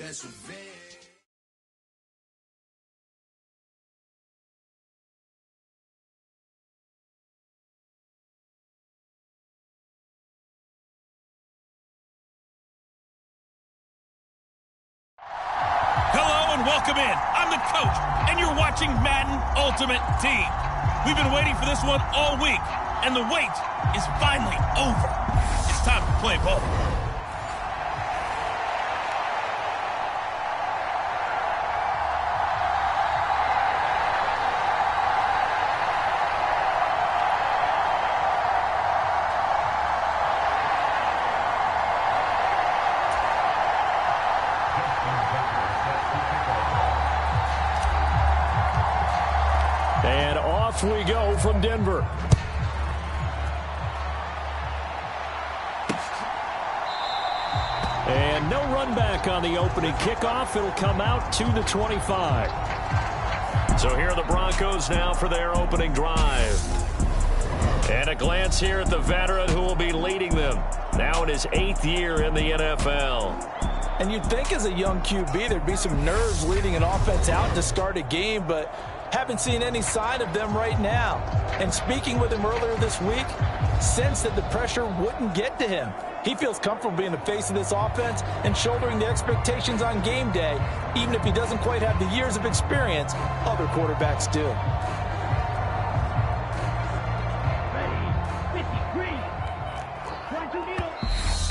that's revenge. Hello and welcome in. I'm the coach, and you're watching Madden Ultimate Team. We've been waiting for this one all week, and the wait is finally over. It's time to play ball. And off we go from Denver. And no run back on the opening kickoff. It'll come out to the 25. So here are the Broncos now for their opening drive. And a glance here at the veteran who will be leading them. Now in his 8th year in the NFL. And you'd think as a young QB there'd be some nerves leading an offense out to start a game, but haven't seen any sign of them right now. And speaking with him earlier this week, sensed that the pressure wouldn't get to him. He feels comfortable being the face of this offense and shouldering the expectations on game day, even if he doesn't quite have the years of experience other quarterbacks do.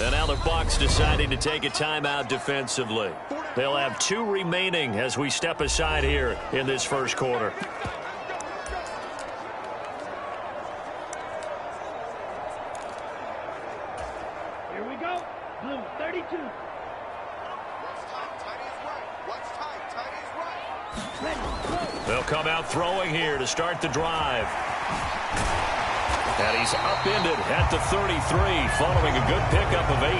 And now the Bucs deciding to take a timeout defensively. They'll have 2 remaining as we step aside here in this first quarter. Here we go. Blue 32. What's tight, tight is right. What's tight, tight is right. Ready, go. They'll come out throwing here to start the drive. And he's upended at the 33, following a good pickup of 8.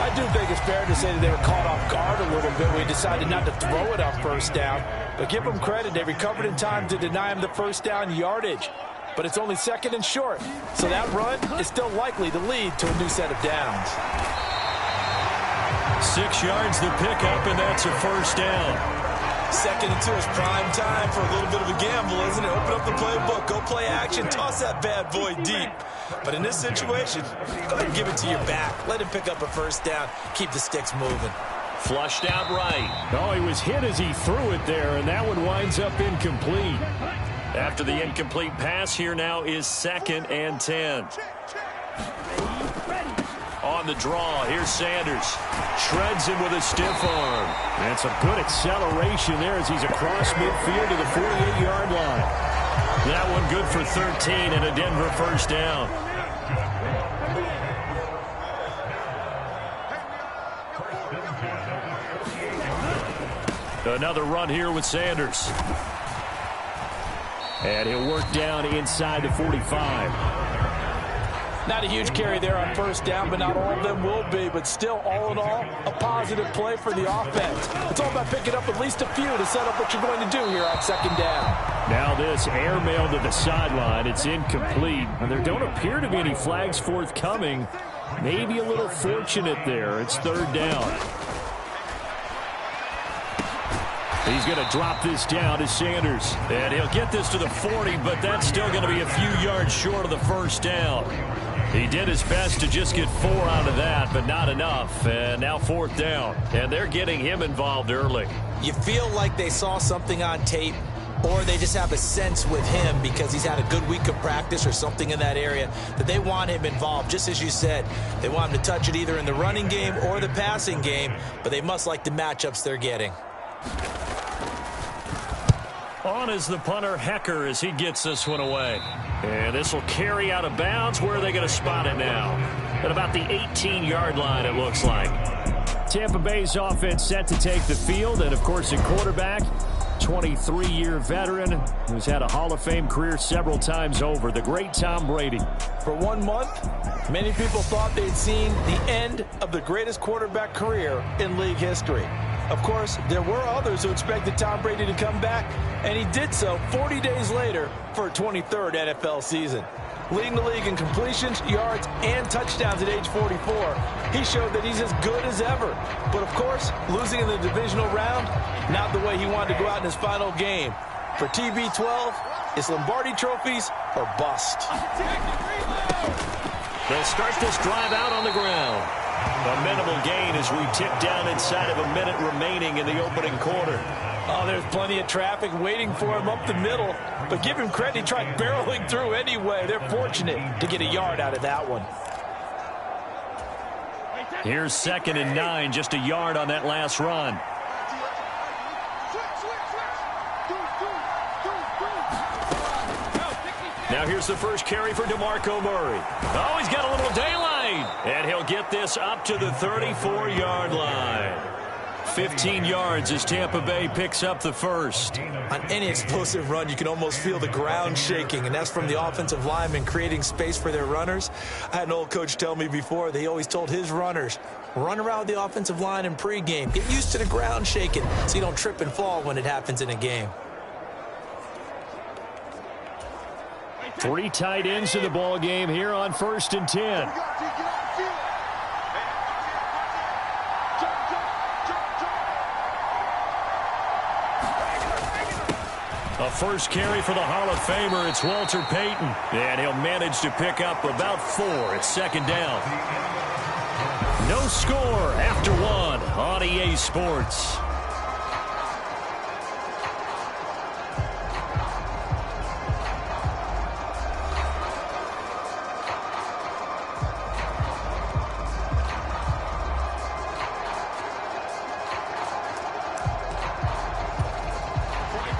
I do think it's fair to say that they were caught off guard a little bit. We decided not to throw it on first down. But give them credit. They recovered in time to deny him the first down yardage. But it's only 2nd and short. So that run is still likely to lead to a new set of downs. 6 yards the pickup, and that's a first down. 2nd and 2 is prime time for a little bit of a gamble, isn't it? Open up the playbook, go play action, toss that bad boy deep. But in this situation, go ahead and give it to your back. Let him pick up a first down. Keep the sticks moving. Flushed out right. Oh, he was hit as he threw it there, and that one winds up incomplete. After the incomplete pass, here now is 2nd and 10. On the draw, here's Sanders. Shreds him with a stiff arm. And some good acceleration there as he's across midfield to the 48-yard line. That one good for 13 and a Denver first down. Another run here with Sanders. And he'll work down inside the 45. Not a huge carry there on first down, but not all of them will be. But still, all in all, a positive play for the offense. It's all about picking up at least a few to set up what you're going to do here on 2nd down. Now this airmail to the sideline. It's incomplete. And there don't appear to be any flags forthcoming. Maybe a little fortunate there. It's 3rd down. He's going to drop this down to Sanders. And he'll get this to the 40, but that's still going to be a few yards short of the first down. He did his best to just get 4 out of that, but not enough. And now 4th down. And they're getting him involved early. You feel like they saw something on tape, or they just have a sense with him because he's had a good week of practice or something in that area that they want him involved. Just as you said, they want him to touch it either in the running game or the passing game, but they must like the matchups they're getting. On is the punter, Hecker, as he gets this one away. And this will carry out of bounds. Where are they going to spot it now? At about the 18-yard line, it looks like. Tampa Bay's offense set to take the field. And, of course, at quarterback, 23-year veteran who's had a Hall of Fame career several times over, the great Tom Brady. For 1 month, many people thought they'd seen the end of the greatest quarterback career in league history. Of course, there were others who expected Tom Brady to come back, and he did so 40 days later for a 23rd NFL season. leading the league in completions, yards, and touchdowns at age 44. He showed that he's as good as ever. But, of course, losing in the divisional round, not the way he wanted to go out in his final game. For TB12, it's Lombardi trophies or bust. They'll start this drive out on the ground. A minimal gain as we tick down inside of a minute remaining in the opening quarter. Oh, there's plenty of traffic waiting for him up the middle. But give him credit, he tried barreling through anyway. They're fortunate to get a yard out of that one. Here's 2nd and 9, just a yard on that last run. Now here's the first carry for DeMarco Murray. Oh, he's got a little daylight. And he'll get this up to the 34-yard line. 15 yards as Tampa Bay picks up the first. On any explosive run, you can almost feel the ground shaking, and that's from the offensive linemen creating space for their runners. I had an old coach tell me before, they always told his runners, run around the offensive line in pregame. Get used to the ground shaking so you don't trip and fall when it happens in a game. 3 tight ends in the ball game here on 1st and 10. A first carry for the Hall of Famer. It's Walter Payton. And he'll manage to pick up about 4 at 2nd down. No score after 1 on EA Sports.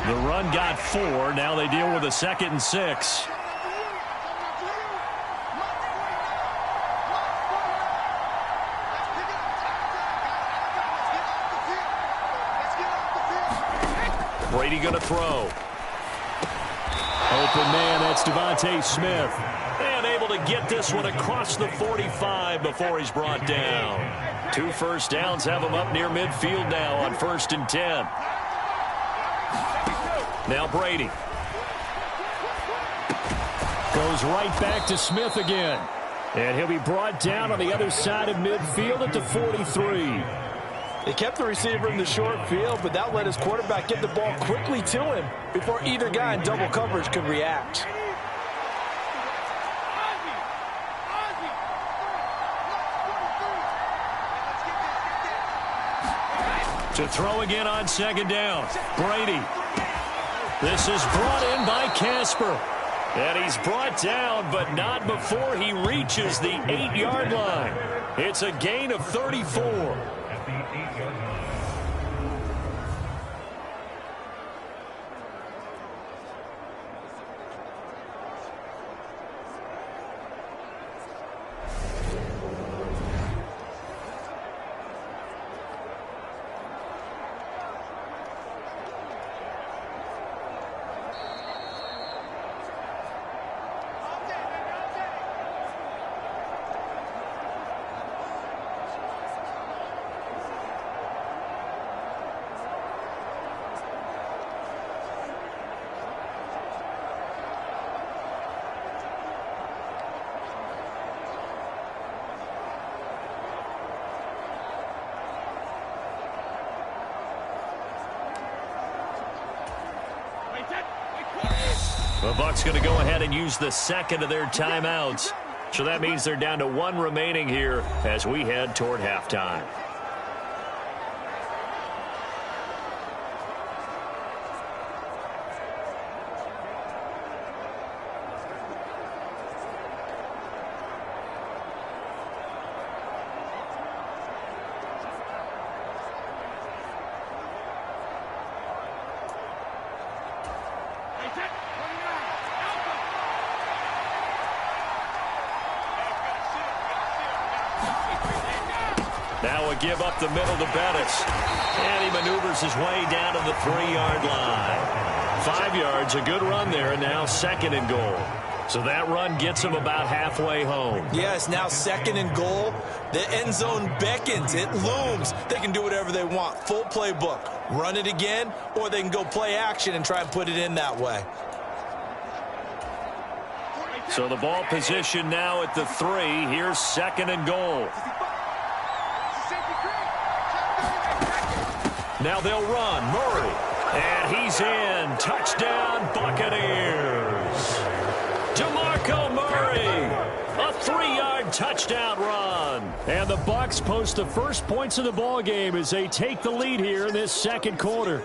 The run got 4. Now they deal with a 2nd and 6. Brady going to throw. Open man, that's Devontae Smith. And able to get this one across the 45 before he's brought down. 2 first downs have him up near midfield now on 1st and 10. Now Brady. Goes right back to Smith again. And he'll be brought down on the other side of midfield at the 43. They kept the receiver in the short field, but that let his quarterback get the ball quickly to him before either guy in double coverage could react. To throw again on 2nd down. Brady. This is brought in by Casper. And he's brought down, but not before he reaches the 8-yard line. It's a gain of 34. The Bucs going to go ahead and use the 2nd of their timeouts. So that means they're down to 1 remaining here as we head toward halftime. Now a give up the middle to Bettis. And he maneuvers his way down to the 3-yard line. 5 yards, a good run there, and now 2nd and goal. So that run gets him about halfway home. Yes, now 2nd and goal. The end zone beckons. It looms. They can do whatever they want. Full playbook. Run it again, or they can go play action and try and put it in that way. So the ball position now at the 3. Here's 2nd and goal. Now they'll run. Murray. And he's in. Touchdown, Buccaneers. DeMarco Murray. A 3-yard touchdown run. And the Bucs post the first points of the ball game as they take the lead here in this second quarter.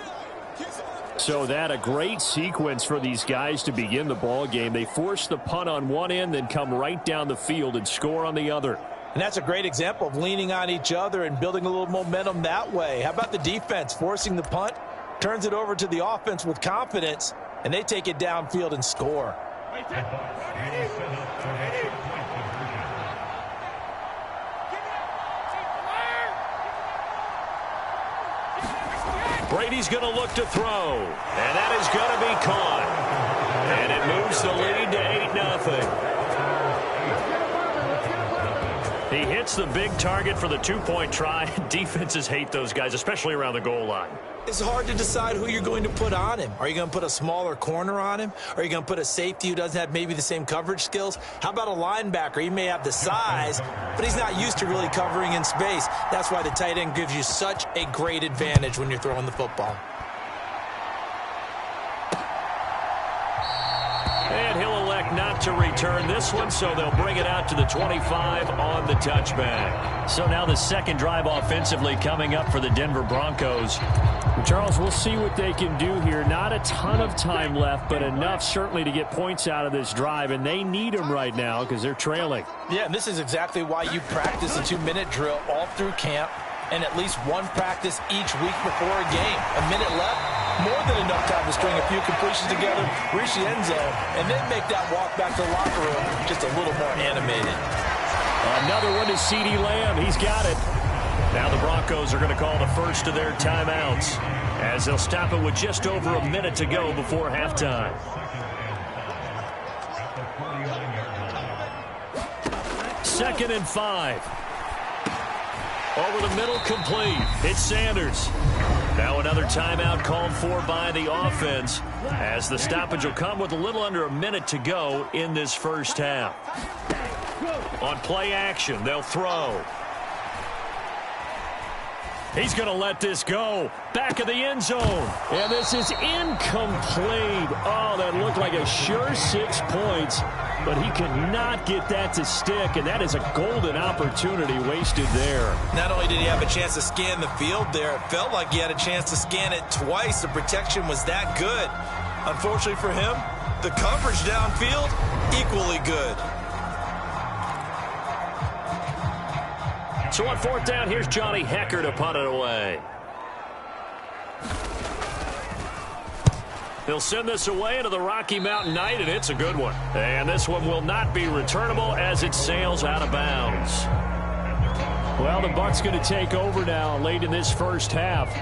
So that a great sequence for these guys to begin the ball game. They force the punt on one end, then come right down the field and score on the other. And that's a great example of leaning on each other and building a little momentum that way. How about the defense forcing the punt, turns it over to the offense with confidence, and they take it downfield and score. Brady's going to look to throw, and that is going to be caught. And it moves the lead to 8-0. He hits the big target for the 2-point try. Defenses hate those guys, especially around the goal line. It's hard to decide who you're going to put on him. Are you going to put a smaller corner on him? Are you going to put a safety who doesn't have maybe the same coverage skills? How about a linebacker? He may have the size, but he's not used to really covering in space. That's why the tight end gives you such a great advantage when you're throwing the football. And he'll elect not to return this one, so they'll bring it out to the 25 on the touchback. So now the second drive offensively coming up for the Denver Broncos. Charles, we'll see what they can do here. Not a ton of time left, but enough certainly to get points out of this drive, and they need them right now because they're trailing. Yeah, and this is exactly why you practice a 2-minute drill all through camp and at least one practice each week before a game. A minute left, more than enough time to string a few completions together, reach the end zone, and then make that walk back to the locker room just a little more animated. Another one is CeeDee Lamb. He's got it. Now the Broncos are going to call the first of their timeouts as they'll stop it with just over a minute to go before halftime. Second and 5. Over the middle, complete. It's Sanders. Now another timeout called for by the offense as the stoppage will come with a little under a minute to go in this first half. On play action, they'll throw. He's going to let this go. Back of the end zone. And this is incomplete. Oh, that looked like a sure 6 points. But he could not get that to stick. And that is a golden opportunity wasted there. Not only did he have a chance to scan the field there, it felt like he had a chance to scan it twice. The protection was that good. Unfortunately for him, the coverage downfield, equally good. So on 4th down, here's Johnny Hekker to punt it away. They'll send this away into the Rocky Mountain Night, and it's a good one. And this one will not be returnable as it sails out of bounds. Well, the Bucs going to take over now late in this first half.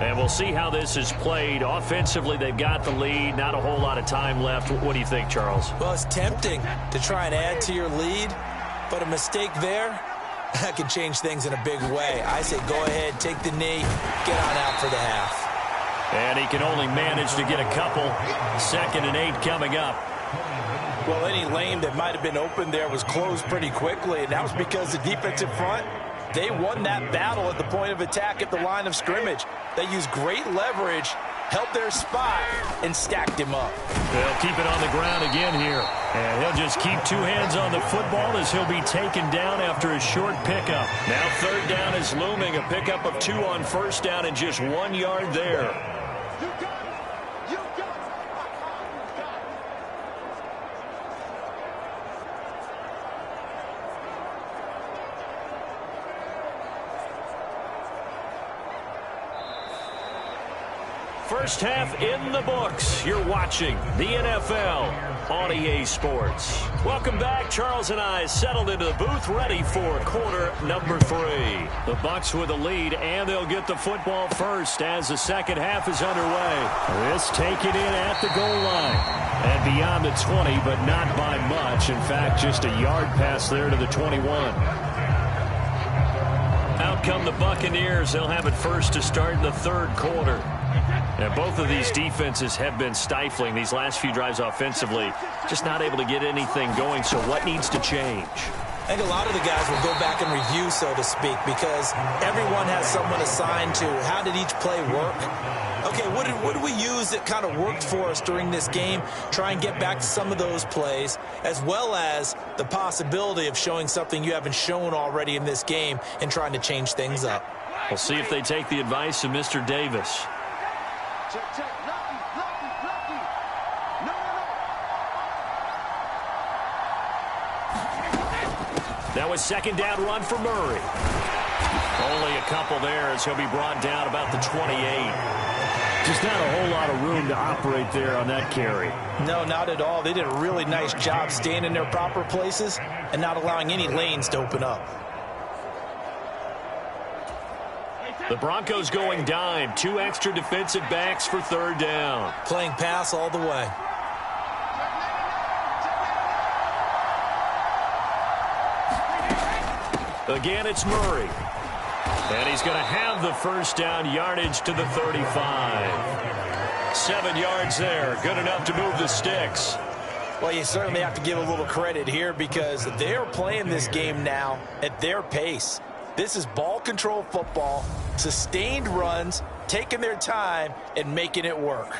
And we'll see how this is played. Offensively, they've got the lead. Not a whole lot of time left. What do you think, Charles? Well, it's tempting to try and add to your lead, but a mistake there, that could change things in a big way. I say go ahead, take the knee, get on out for the half. And he can only manage to get a couple. 2nd and 8 coming up. Well, any lane that might have been open there was closed pretty quickly, and that was because the defensive front, they won that battle at the point of attack at the line of scrimmage. They used great leverage, held their spot, and stacked him up. They'll keep it on the ground again here. And he'll just keep 2 hands on the football as he'll be taken down after a short pickup. Now 3rd down is looming. A pickup of 2 on 1st down and just 1 yard there. First half in the books. You're watching the NFL on EA Sports. Welcome back. Charles and I settled into the booth, ready for quarter number 3. The Bucs with a lead, and they'll get the football first as the second half is underway. This taken in at the goal line. And beyond the 20, but not by much. In fact, just a yard pass there to the 21. Out come the Buccaneers. They'll have it first to start in the third quarter. And both of these defenses have been stifling these last few drives offensively. Just not able to get anything going. So what needs to change? I think a lot of the guys will go back and review, so to speak, because everyone has someone assigned to how did each play work. Okay, what did we use that kind of worked for us during this game? Try and get back to some of those plays, as well as the possibility of showing something you haven't shown already in this game and trying to change things up. We'll see if they take the advice of Mr. Davis. Check, check. Lefty. No. Now a second down run for Murray. Only a couple there as he'll be brought down about the 28. Just not a whole lot of room to operate there on that carry. No, not at all. They did a really nice job staying in their proper places and not allowing any lanes to open up. The Broncos going dime. 2 extra defensive backs for third down. Playing pass all the way. Again, it's Murray. And he's going to have the first down, yardage to the 35. 7 yards there. Good enough to move the sticks. Well, you certainly have to give a little credit here because they're playing this game now at their pace. This is ball control football, sustained runs, taking their time and making it work.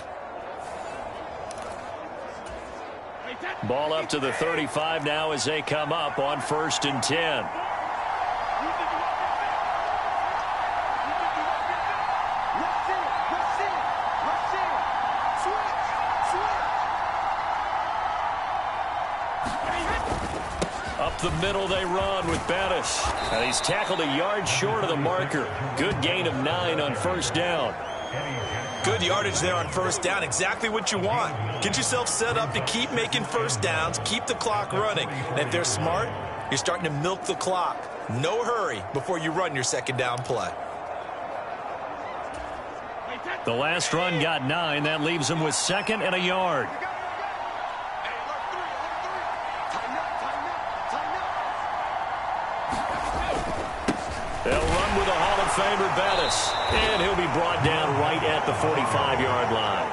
Ball up to the 35 now as they come up on 1st and 10. Up the middle they run with Bettis. And he's tackled a yard short of the marker. Good gain of 9 on 1st down. Good yardage there on 1st down. Exactly what you want. Get yourself set up to keep making 1st downs, keep the clock running. And if they're smart, you're starting to milk the clock. No hurry before you run your 2nd down play. The last run got 9. That leaves him with 2nd and a yard. They'll run with a Hall of Famer Bettis. And he'll be brought down right at the 45-yard line.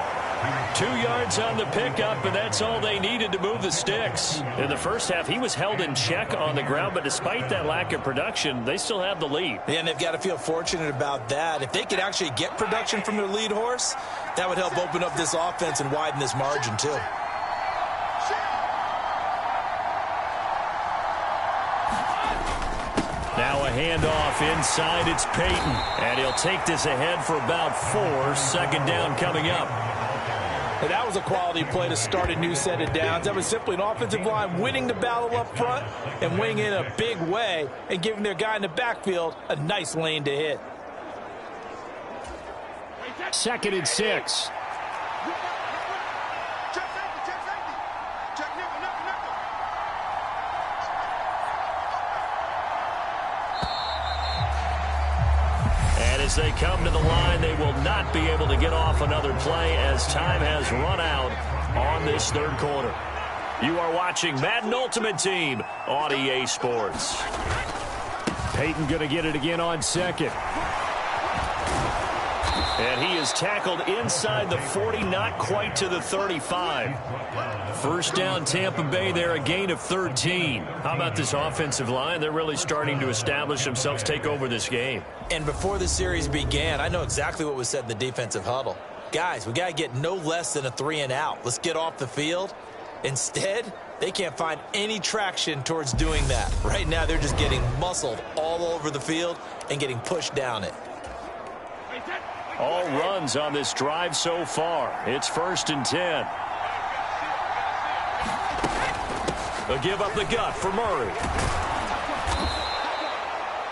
2 yards on the pickup, and that's all they needed to move the sticks. In the first half, he was held in check on the ground, but despite that lack of production, they still have the lead. Yeah, and they've got to feel fortunate about that. If they could actually get production from their lead horse, that would help open up this offense and widen this margin, too. Now a handoff inside. It's Peyton. And he'll take this ahead for about 4. 2nd down coming up. And that was a quality play to start a new set of downs. That was simply an offensive line winning the battle up front and winning in a big way and giving their guy in the backfield a nice lane to hit. 2nd and 6. As they come to the line, they will not be able to get off another play as time has run out on this 3rd quarter. You are watching Madden Ultimate Team on EA Sports. Peyton going to get it again on 2nd. And he is tackled inside the 40, not quite to the 35. 1st down, Tampa Bay there, a gain of 13. How about this offensive line? They're really starting to establish themselves, take over this game. And before the series began, I know exactly what was said in the defensive huddle. Guys, we got to get no less than a 3 and out. Let's get off the field. Instead, they can't find any traction towards doing that. Right now, they're just getting muscled all over the field and getting pushed down it. All runs on this drive so far. It's 1st and 10. They'll give up the gut for Murray.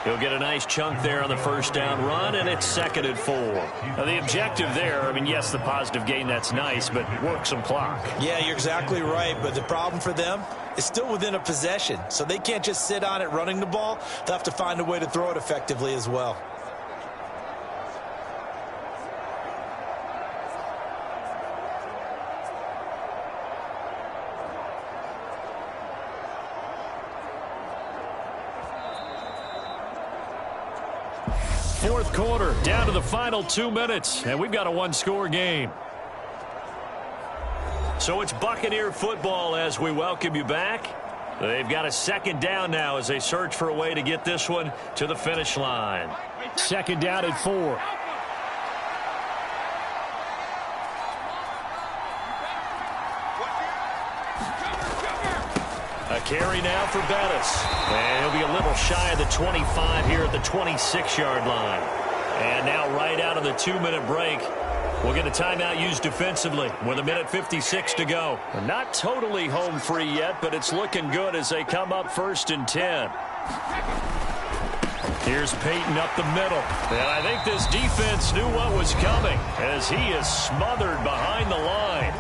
He'll get a nice chunk there on the 1st down run, and it's 2nd and 4. Now, the objective there, I mean, yes, the positive gain, that's nice, but work some clock. Yeah, you're exactly right, but the problem for them is still within a possession, so they can't just sit on it running the ball. They'll have to find a way to throw it effectively as well. fourth quarter, down to the final 2 minutes, and we've got a one-score game. So it's Buccaneer football as we welcome you back. They've got a second down now as they search for a way to get this one to the finish line. Second down at 4. A carry now for Bettis. And he'll be a little shy of the 25 here at the 26-yard line. And now right out of the 2-minute break, we'll get a timeout used defensively with 1:56 to go. Not totally home free yet, but it's looking good as they come up 1st and 10. Here's Peyton up the middle. And I think this defense knew what was coming as he is smothered behind the line.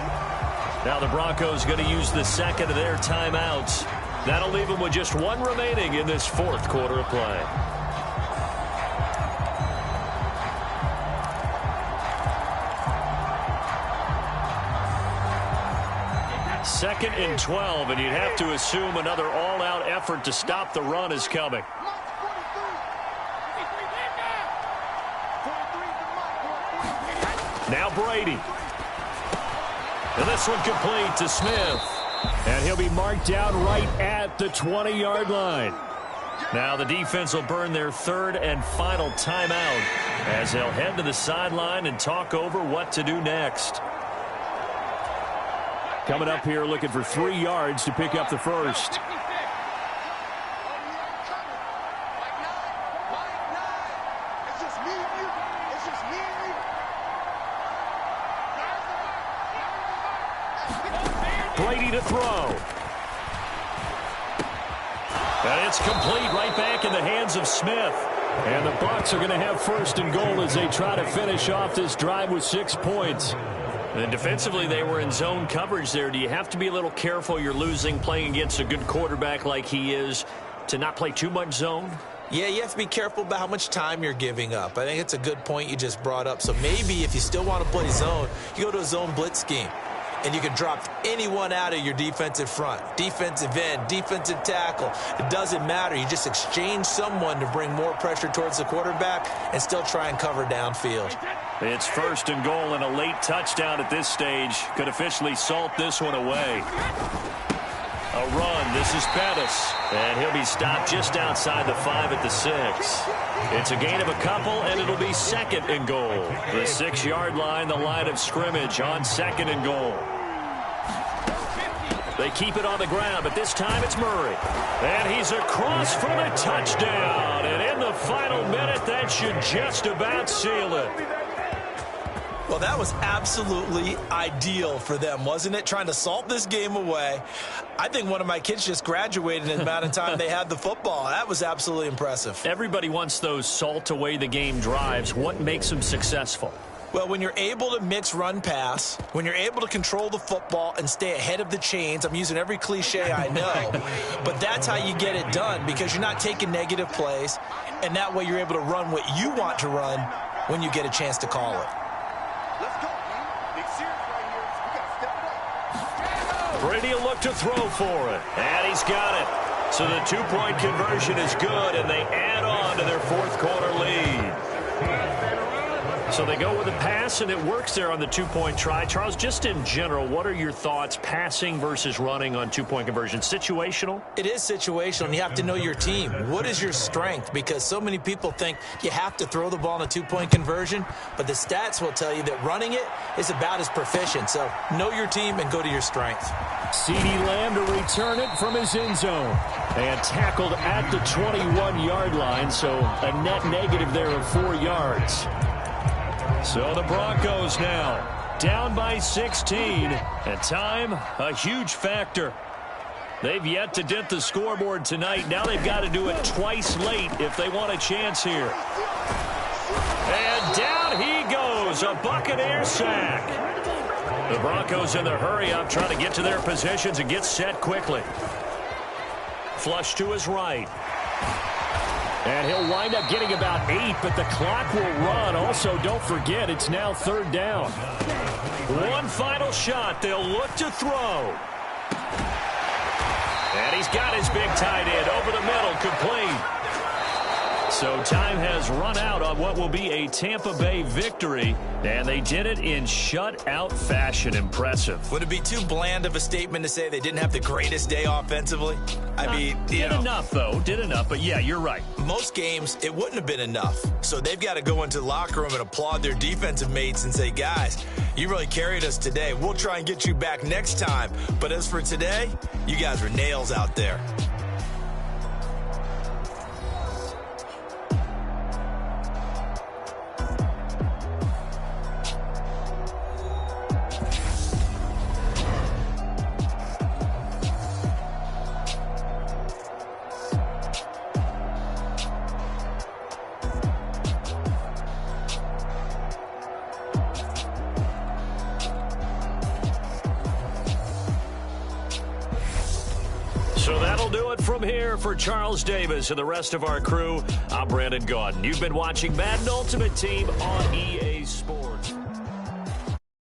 Now the Broncos going to use the second of their timeouts. That'll leave them with just one remaining in this fourth quarter of play. Second and 12, and you'd have to assume another all-out effort to stop the run is coming. Now Brady. And this one complete to Smith. And he'll be marked down right at the 20-yard line. Now the defense will burn their third and final timeout as they'll head to the sideline and talk over what to do next. Coming up here looking for 3 yards to pick up the first. Brady to throw. And it's complete right back in the hands of Smith. And the Bucs are going to have 1st and goal as they try to finish off this drive with 6 points. And defensively, they were in zone coverage there. Do you have to be a little careful? You're losing playing against a good quarterback like he is to not play too much zone? Yeah, you have to be careful about how much time you're giving up. I think it's a good point you just brought up. So maybe if you still want to play zone, you go to a zone blitz scheme. And you can drop anyone out of your defensive front. Defensive end, defensive tackle. It doesn't matter. You just exchange someone to bring more pressure towards the quarterback and still try and cover downfield. It's 1st and goal and a late touchdown at this stage. Could officially salt this one away. A run. This is Bettis. And he'll be stopped just outside the 5 at the 6. It's a gain of a couple, and it'll be 2nd and goal. The 6-yard line, the line of scrimmage on 2nd and goal. They keep it on the ground, but this time it's Murray. And he's across for the touchdown. And in the final minute, that should just about seal it. Well, that was absolutely ideal for them, wasn't it? Trying to salt this game away. I think one of my kids just graduated in the amount of time they had the football. That was absolutely impressive. Everybody wants those salt away the game drives. What makes them successful? Well, when you're able to mix run-pass, when you're able to control the football and stay ahead of the chains, I'm using every cliche I know, but that's how you get it done because you're not taking negative plays, and that way you're able to run what you want to run when you get a chance to call it. Let's go, man. Big series right here. We got to step it up. Brady will look to throw for it. And he's got it. So the 2-point conversion is good, and they add on to their fourth quarter lead. So they go with a pass, and it works there on the 2-point try. Charles, just in general, what are your thoughts passing versus running on 2-point conversion? Situational? It is situational, and you have to know your team. What is your strength? Because so many people think you have to throw the ball in a 2-point conversion, but the stats will tell you that running it is about as proficient. So know your team and go to your strength. CeeDee Lamb to return it from his end zone. And tackled at the 21-yard line, so a net negative there of 4 yards. So the Broncos now down by 16, and time a huge factor. They've yet to dent the scoreboard tonight. Now they've got to do it twice late if they want a chance here. And down he goes, a Buccaneer sack. The Broncos in the hurry-up trying to get to their positions and get set quickly. Flush to his right. And he'll wind up getting about 8, but the clock will run. Also, don't forget, it's now 3rd down. One final shot. They'll look to throw. And he's got his big tight end over the middle, complete. So time has run out on what will be a Tampa Bay victory, and they did it in shutout fashion. Impressive. Would it be too bland of a statement to say they didn't have the greatest day offensively? I mean, did enough, though. Did enough, but yeah, you're right. Most games, it wouldn't have been enough. So they've got to go into the locker room and applaud their defensive mates and say, guys, you really carried us today. We'll try and get you back next time. But as for today, you guys were nails out there. So that'll do it from here for Charles Davis and the rest of our crew. I'm Brandon Gaudin. You've been watching Madden Ultimate Team on EA Sports.